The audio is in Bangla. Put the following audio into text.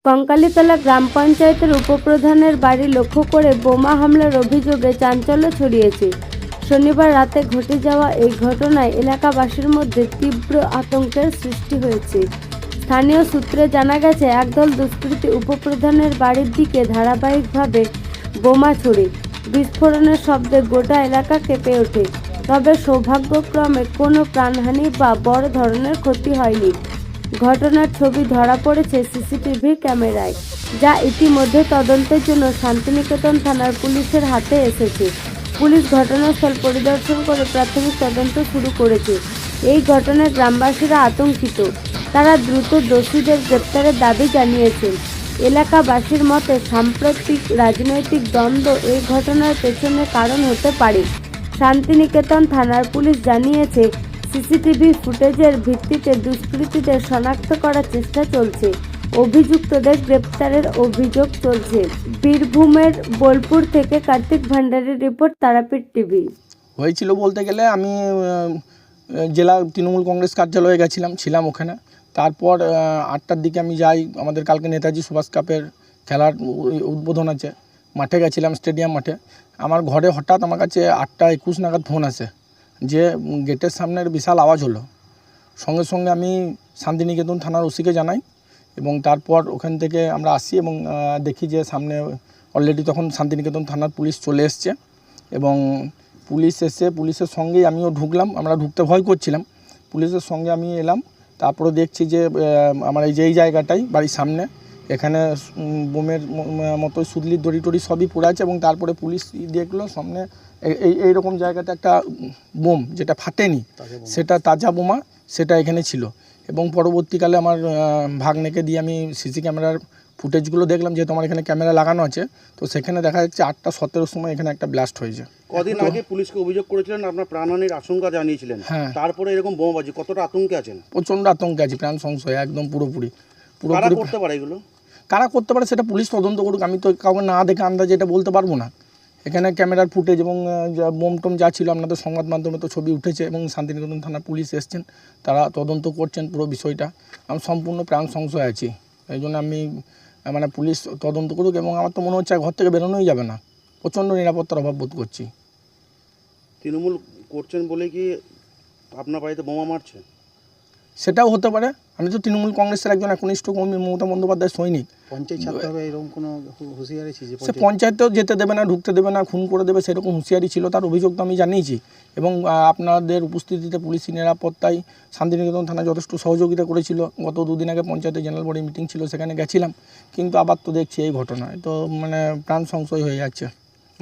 কঙ্কালীতলা গ্রাম পঞ্চায়েতের উপপ্রধানের বাড়ি লক্ষ্য করে বোমা হামলার অভিযোগে চাঞ্চল্য ছড়িয়েছে। শনিবার রাতে ঘটে যাওয়া এই ঘটনায় এলাকাবাসীর মধ্যে তীব্র আতঙ্কের সৃষ্টি হয়েছে। স্থানীয় সূত্রে জানা গেছে, একদল দুষ্কৃতী উপপ্রধানের বাড়ির দিকে ধারাবাহিকভাবে বোমা ছোড়ে। বিস্ফোরণের শব্দে গোটা এলাকা কেঁপে ওঠে। তবে সৌভাগ্যক্রমে কোনো প্রাণহানি বা বড় ধরনের ক্ষতি হয়নি। ঘটনার ছবি ধরা পড়েছে সিসিটিভি ক্যামেরায়, যা ইতিমধ্যে তদন্তের জন্য শান্তিনিকেতন থানার পুলিশের হাতে এসেছে। পুলিশ ঘটনাস্থল পরিদর্শন করে প্রাথমিক তদন্ত শুরু করেছে। এই ঘটনায় গ্রামবাসীরা আতঙ্কিত। তারা দ্রুত দোষীদের গ্রেপ্তারের দাবি জানিয়েছেন। এলাকাবাসীর মতে, সাম্প্রতিক রাজনৈতিক দ্বন্দ্ব এই ঘটনার পেছনে কারণ হতে পারে। শান্তিনিকেতন থানার পুলিশ জানিয়েছে, সিসিটিভি ফুটেজের ভিত্তিতে দুষ্কৃতীদের শনাক্ত করার চেষ্টা চলছে। অভিযুক্তদের গ্রেপ্তারের অভিযোগ চলছে। বীরভূমের বোলপুর থেকে কার্তিক ভান্ডারীর রিপোর্ট, তারাপীঠ টিভি। হয়েছিল বলতে গেলে আমি জেলা তৃণমূল কংগ্রেস কার্যালয়ে ছিলাম ওখানে। তারপর 8টার দিকে আমি যাই, আমাদের কালকে নেতাজি সুভাষ কাপের খেলার উদ্বোধন আছে, মাঠে গেছিলাম, স্টেডিয়াম মাঠে। আমার ঘরে হঠাৎ আমার কাছে 8টা 21 নাগাদ ফোন আসে যে গেটের সামনের বিশাল আওয়াজ হলো। সঙ্গে সঙ্গে আমি শান্তিনিকেতন থানার ওসিকে জানাই এবং তারপর ওখান থেকে আমরা আসি এবং দেখি যে সামনে অলরেডি তখন শান্তিনিকেতন থানার পুলিশ চলে এসছে এবং পুলিশ এসে পুলিশের সঙ্গেই আমিও ঢুকলাম। আমরা ঢুকতে ভয় করছিলাম, পুলিশের সঙ্গে আমি এলাম। তারপরে দেখছি যে আমার এই জায়গাটাই বাড়ির সামনে, এখানে বোমের মতো সুদলির দড়ি টড়ি সবই পড়ে আছে এবং তারপরে পুলিশ দেখলো সামনে এইরকম জায়গাতে একটা বোম, যেটা ফাটেনি, সেটা তাজা বোমা, সেটা এখানে ছিল। এবং পরবর্তীকালে আমার ভাগ্নেকে দিয়ে আমি সিসি ক্যামেরার ফুটেজগুলো দেখলাম, যেহেতু আমার এখানে ক্যামেরা লাগানো আছে, তো সেখানে দেখা যাচ্ছে 8টা 17 সময় এখানে একটা ব্লাস্ট হয়েছে। কদিন আগে পুলিশকে অভিযোগ করেছিলেন, আপনার প্রাণহানির আশঙ্কা জানিয়েছিলেন। হ্যাঁ, তারপরে এরকম বোমাবাজি, কতটা আতঙ্কে আছেন? প্রচণ্ড আতঙ্কে আছি, প্রাণ সংশয় একদম পুরোপুরি। কারা করতে পারে এগুলো? কারা করতে পারে সেটা পুলিশ তদন্ত করুক, আমি তো কাউকে না দেখে আন্দাজে এটা বলতে পারবো না। এখানে ক্যামেরার ফুটেজ এবং বোম টোম যা ছিল, আপনাদের সংবাদ মাধ্যমে তো ছবি উঠেছে এবং শান্তিনিকেতন থানার পুলিশ এসছেন, তারা তদন্ত করছেন পুরো বিষয়টা। আমি সম্পূর্ণ প্রাণ সংশয় আছি, এই জন্য আমি পুলিশ তদন্ত করুক। এবং আমার তো মনে হচ্ছে ঘর থেকে বেরোনোই যাবে না, প্রচণ্ড নিরাপত্তার অভাব বোধ করছি। তৃণমূল করছেন বলে কি আপনার বাড়িতে বোমা মারছে? সেটাও হতে পারে। আমি তো তৃণমূল কংগ্রেসের একজন একনিষ্ঠ কর্মী, মমতা বন্দ্যোপাধ্যায়ের সৈনিক। পঞ্চায়েত ছাড়তে হবে এরকম কোনো হুঁশিয়ারি ছিল? সে পঞ্চায়েতেও যেতে দেবে না, ঢুকতে দেবে না, খুন করে দেবে, সেরকম হুঁশিয়ারি ছিল। তার অভিযোগ তো আমি জানিয়েছি এবং আপনাদের উপস্থিতিতে পুলিশি নিরাপত্তায় শান্তিনিকেতন থানা যথেষ্ট সহযোগিতা করেছিল। গত 2 দিন আগে পঞ্চায়েতের জেনারেল বডি মিটিং ছিল, সেখানে গেছিলাম, কিন্তু আবার তো দেখছি এই ঘটনায়, তো প্রাণ সংশয় হয়ে যাচ্ছে।